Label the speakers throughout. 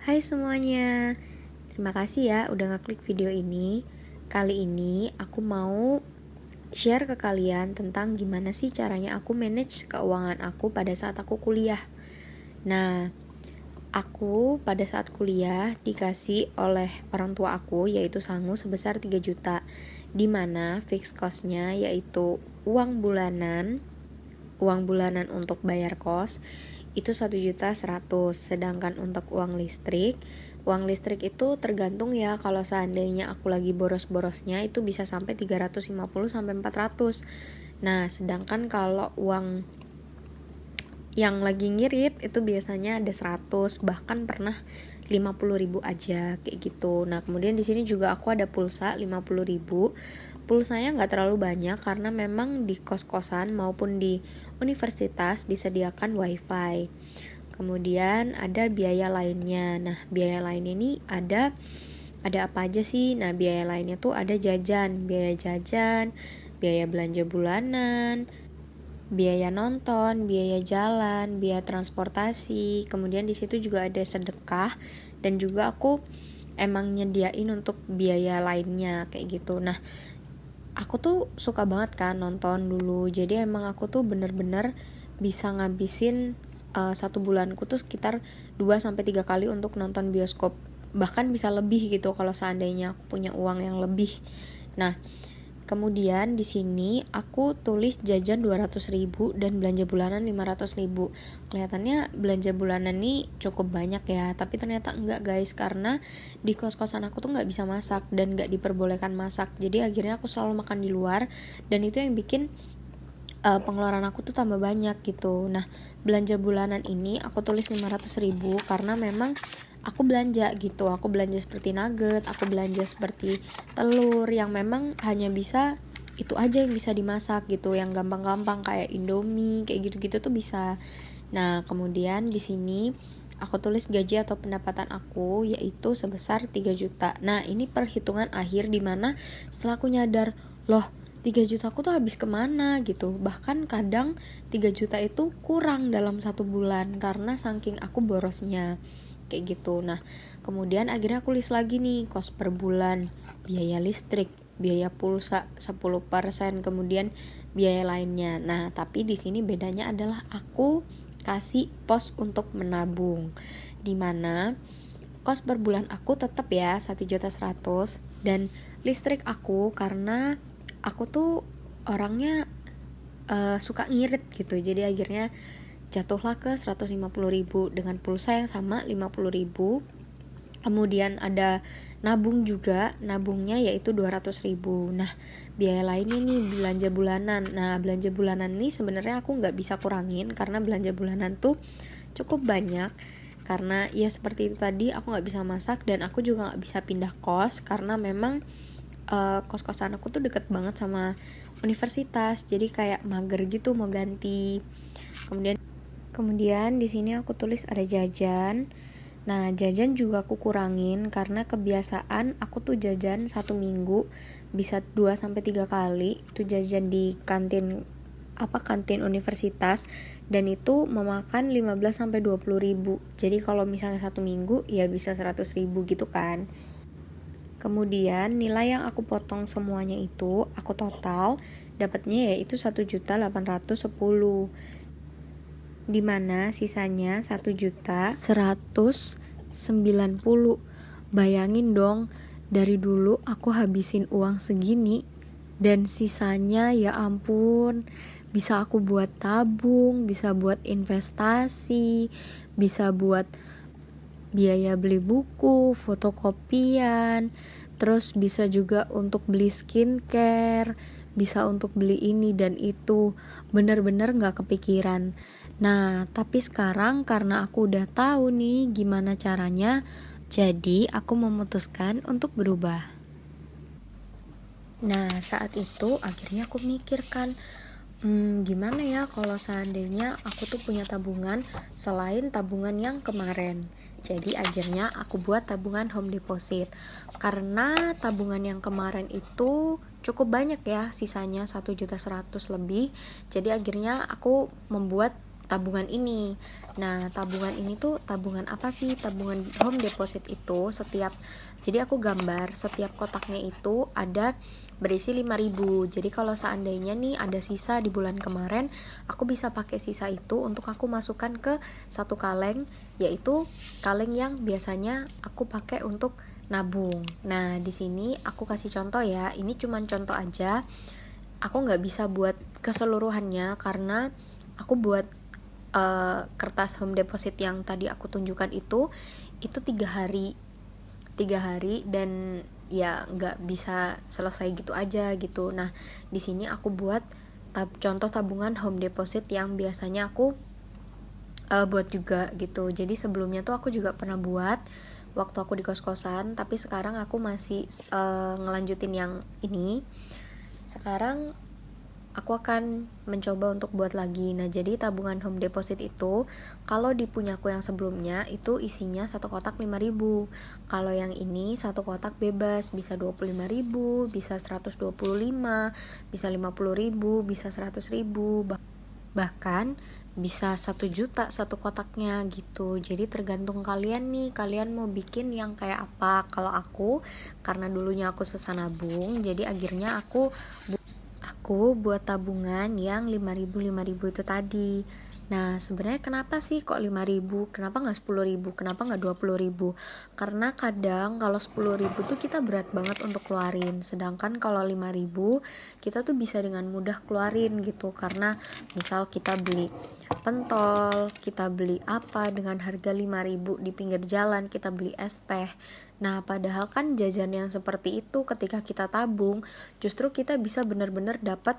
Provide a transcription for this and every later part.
Speaker 1: Hai semuanya, terima kasih ya udah ngeklik video ini. Kali ini aku mau share ke kalian tentang gimana sih caranya aku manage keuangan aku pada saat aku kuliah. Nah, aku pada saat kuliah dikasih oleh orang tua aku yaitu sangu sebesar 3 juta, dimana fixed costnya yaitu uang bulanan untuk bayar kos itu 1.100.000, sedangkan untuk uang listrik itu tergantung ya, kalau seandainya aku lagi boros-borosnya itu bisa sampai 350 sampai 400. Nah, sedangkan kalau uang yang lagi ngirit itu biasanya ada 100, bahkan pernah 50.000 aja kayak gitu. Nah, kemudian di sini juga aku ada pulsa 50.000. Pulsanya nggak terlalu banyak karena memang di kos-kosan maupun di universitas disediakan wifi. Kemudian ada biaya lainnya. Nah, biaya lain ini ada apa aja sih? Nah, biaya lainnya tuh ada biaya jajan, biaya belanja bulanan, biaya nonton, biaya jalan, biaya transportasi. Kemudian di situ juga ada sedekah, dan juga aku emang nyediain untuk biaya lainnya kayak gitu. Nah, aku tuh suka banget kan nonton dulu, jadi emang aku tuh bener-bener bisa ngabisin satu bulanku tuh sekitar 2-3 kali untuk nonton bioskop, bahkan bisa lebih gitu kalau seandainya aku punya uang yang lebih. Nah, kemudian di sini aku tulis jajan 200.000 dan belanja bulanan 500.000. Kelihatannya belanja bulanan nih cukup banyak ya, tapi ternyata enggak guys, karena di kos-kosan aku tuh nggak bisa masak dan nggak diperbolehkan masak. Jadi akhirnya aku selalu makan di luar, dan itu yang bikin pengeluaran aku tuh tambah banyak gitu. Nah, belanja bulanan ini aku tulis 500.000 karena memang aku belanja gitu. Aku belanja seperti nugget, aku belanja seperti telur yang memang hanya bisa itu aja yang bisa dimasak gitu, yang gampang-gampang kayak Indomie kayak gitu-gitu tuh bisa. Nah, kemudian di sini aku tulis gaji atau pendapatan aku yaitu sebesar 3 juta. Nah, ini perhitungan akhir dimana setelah aku nyadar, loh 3 juta aku tuh habis kemana gitu. Bahkan kadang 3 juta itu kurang dalam satu bulan karena saking aku borosnya kayak gitu. Nah, kemudian akhirnya aku list lagi nih kos per bulan, biaya listrik, biaya pulsa 10%, kemudian biaya lainnya. Nah, tapi di sini bedanya adalah aku kasih pos untuk menabung, dimana kos per bulan aku tetap ya 1.100.000, dan listrik aku karena aku tuh orangnya suka ngirit gitu, jadi akhirnya jatuhlah ke 150.000 dengan pulsa yang sama 50.000. Kemudian ada nabung juga, nabungnya yaitu 200.000. Nah, biaya lainnya nih belanja bulanan. Nah, belanja bulanan ini sebenarnya aku nggak bisa kurangin karena belanja bulanan tuh cukup banyak, karena ya seperti itu tadi, aku nggak bisa masak dan aku juga nggak bisa pindah kos karena memang kos-kosan aku tuh deket banget sama universitas, jadi kayak mager gitu mau ganti. Kemudian di sini aku tulis ada jajan. Nah, jajan juga aku kurangin karena kebiasaan aku tuh jajan satu minggu bisa 2-3 kali itu jajan di kantin universitas, dan itu memakan 15-20 ribu. Jadi kalau misalnya satu minggu ya bisa 100 ribu gitu kan. Kemudian nilai yang aku potong semuanya itu aku total dapatnya yaitu 1.810.000, dimana sisanya 1.190.000. Bayangin dong, dari dulu aku habisin uang segini dan sisanya ya ampun, bisa aku buat tabung, bisa buat investasi, bisa buat biaya beli buku, fotokopian, terus bisa juga untuk beli skincare, bisa untuk beli ini dan itu. Bener-bener gak kepikiran. Nah, tapi sekarang karena aku udah tahu nih gimana caranya, jadi aku memutuskan untuk berubah. Nah, saat itu akhirnya aku mikirkan, gimana ya kalau seandainya aku tuh punya tabungan selain tabungan yang kemarin. Jadi akhirnya aku buat tabungan home deposit, karena tabungan yang kemarin itu cukup banyak ya, sisanya 1.100.000 lebih. Jadi akhirnya aku membuat tabungan ini. Nah, tabungan ini tuh tabungan apa sih? Tabungan home deposit itu jadi aku gambar setiap kotaknya itu ada berisi 5.000. Jadi kalau seandainya nih ada sisa di bulan kemarin, aku bisa pakai sisa itu untuk aku masukkan ke satu kaleng, yaitu kaleng yang biasanya aku pakai untuk nabung. Nah, di sini aku kasih contoh ya. Ini cuman contoh aja. Aku nggak bisa buat keseluruhannya karena aku buat kertas home deposit yang tadi aku tunjukkan itu 3 hari dan ya nggak bisa selesai gitu aja gitu. Nah, di sini aku buat contoh tabungan home deposit yang biasanya aku buat juga gitu. Jadi sebelumnya tuh aku juga pernah buat waktu aku di kos-kosan, tapi sekarang aku masih ngelanjutin yang ini. Sekarang aku akan mencoba untuk buat lagi. Nah, jadi tabungan home deposit itu kalau di punyaku yang sebelumnya itu isinya satu kotak 5.000. Kalau yang ini satu kotak bebas, bisa 25.000, bisa 125, bisa 50.000, bisa 100.000, bahkan bisa 1 juta satu kotaknya gitu. Jadi tergantung kalian nih, kalian mau bikin yang kayak apa. Kalau aku, karena dulunya aku susah nabung, jadi akhirnya aku buat tabungan yang 5.000 itu tadi. Nah, sebenarnya kenapa sih kok 5.000? Kenapa nggak 10.000? Kenapa nggak 20.000? Karena kadang kalau 10.000 tuh kita berat banget untuk keluarin. Sedangkan kalau 5.000 kita tuh bisa dengan mudah keluarin gitu. Karena misal kita beli pentol, kita beli apa dengan harga 5.000 di pinggir jalan, kita beli es teh. Nah, padahal kan jajan yang seperti itu ketika kita tabung, justru kita bisa benar-benar dapat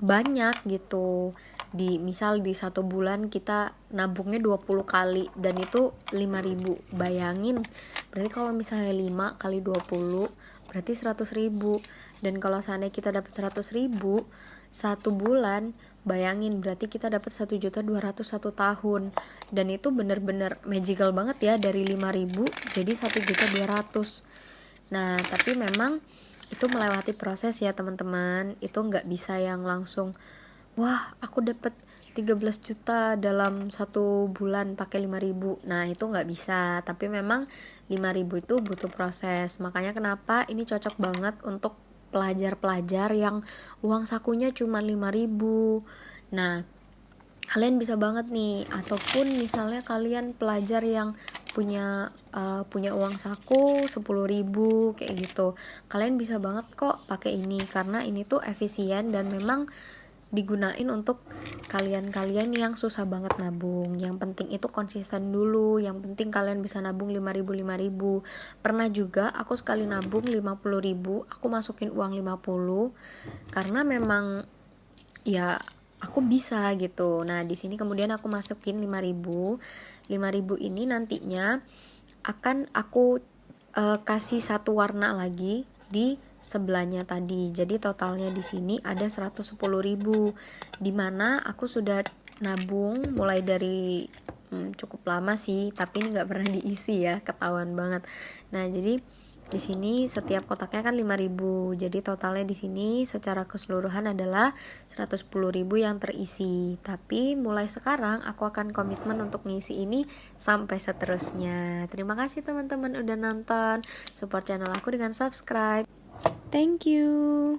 Speaker 1: banyak gitu. Misal di 1 bulan kita nabungnya 20 kali dan itu 5.000. Bayangin, berarti kalau misalnya 5 kali 20 berarti 100.000. Dan kalau seandainya kita dapat 100.000 1 bulan, bayangin berarti kita dapat 1.200.000 1 tahun. Dan itu bener-bener magical banget ya, dari 5.000 jadi 1.200.000. Nah, tapi memang itu melewati proses ya teman-teman. Itu nggak bisa yang langsung, wah aku dapat 13 juta dalam 1 bulan pakai 5.000. Nah, itu nggak bisa. Tapi memang 5.000 itu butuh proses. Makanya kenapa ini cocok banget untuk pelajar-pelajar yang uang sakunya cuma 5.000. Nah, kalian bisa banget nih, ataupun misalnya kalian pelajar yang punya uang saku 10.000 kayak gitu, kalian bisa banget kok pakai ini karena ini tuh efisien dan memang digunain untuk kalian-kalian yang susah banget nabung. Yang penting itu konsisten dulu. Yang penting kalian bisa nabung 5.000. Pernah juga aku sekali nabung 50.000, aku masukin uang 50 karena memang ya aku bisa gitu. Nah, di sini kemudian aku masukin 5.000 ini nantinya akan aku kasih satu warna lagi di sebelahnya tadi. Jadi totalnya di sini ada 110.000, dimana aku sudah nabung mulai dari cukup lama sih, tapi ini nggak pernah diisi ya, ketahuan banget. Nah, jadi di sini setiap kotaknya kan 5.000. Jadi totalnya di sini secara keseluruhan adalah 110.000 yang terisi. Tapi mulai sekarang aku akan komitmen untuk ngisi ini sampai seterusnya. Terima kasih teman-teman udah nonton. Support channel aku dengan subscribe. Thank you.